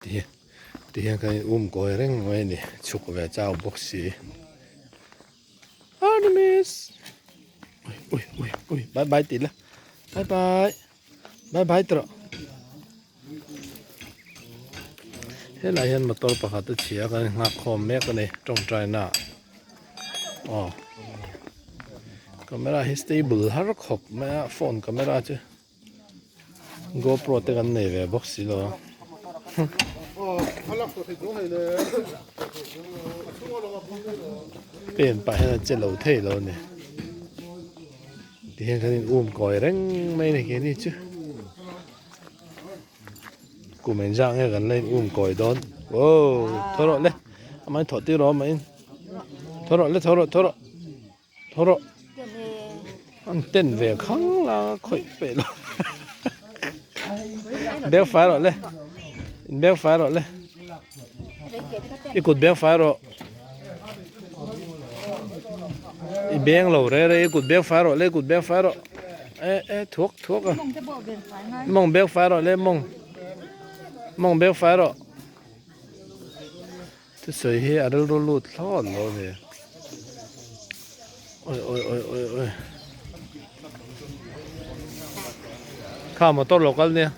ที่กันก่อยเร่งไว้นี่ชุกแบบเจ้าบ็อกซี่อาร์นิมิสอุ้ยบายบายติดละบายบายตระเฮ้ยนายเห็นมาตัวประคัตเชียกันงักคอมแม่กันนี่ตรงใจหน้าอ๋อkamera stable har khop ma phone kamera chứ GoPro te kan nei ve box lo pen pa ha che lo thei lo ne ti hen kan koi reng mai ne ke ni chứ ku men jang he kan lên koi don wow thoro le mai thọ ti ro mai thoro anh tên về khăng là khỏi phải rồi béo phải rồi lên cái cột béo phải rồi béo lâu rồi cái cột béo phải rồi lên cột béo phải rồi thuốc à mong béo phải rồi lên mong béo phải rồi tôi sợi he ở đâu lụt thon rồi nè ôiข้าวมาต้นหลอกกันเนี่ย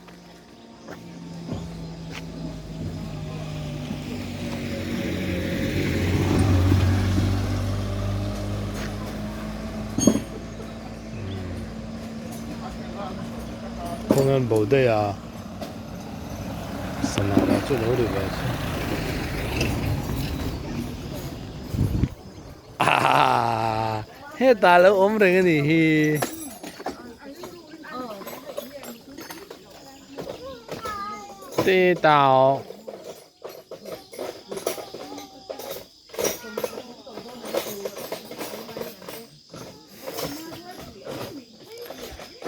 คงงั้นบ่ได้อ่ะสนาเราจุดนู้นดีกว่าเฮ้ตาแล้วอมเรื่องนี้ตีเต่า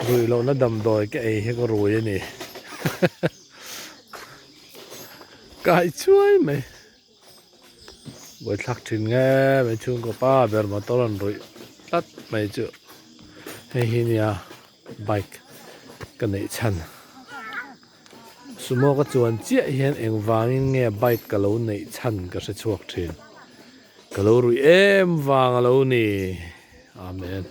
รุยเราน่าดำดอยแกไอ้เฮก็รุยนี่กายช่วยไหมบ่ทักถึงไงไม่ช่วงก็ป้าเบอร์มาตอนรุยตัดไม่เจอให้เฮียไบค์กันในชั้นสมมติก็จวนเจี๊ยเห็นเองวางเงี้ยใบกะโหลในชั้นก็จะชวกเทนกะโหลรุยเอ็มวางกะโหลนี่อาเมน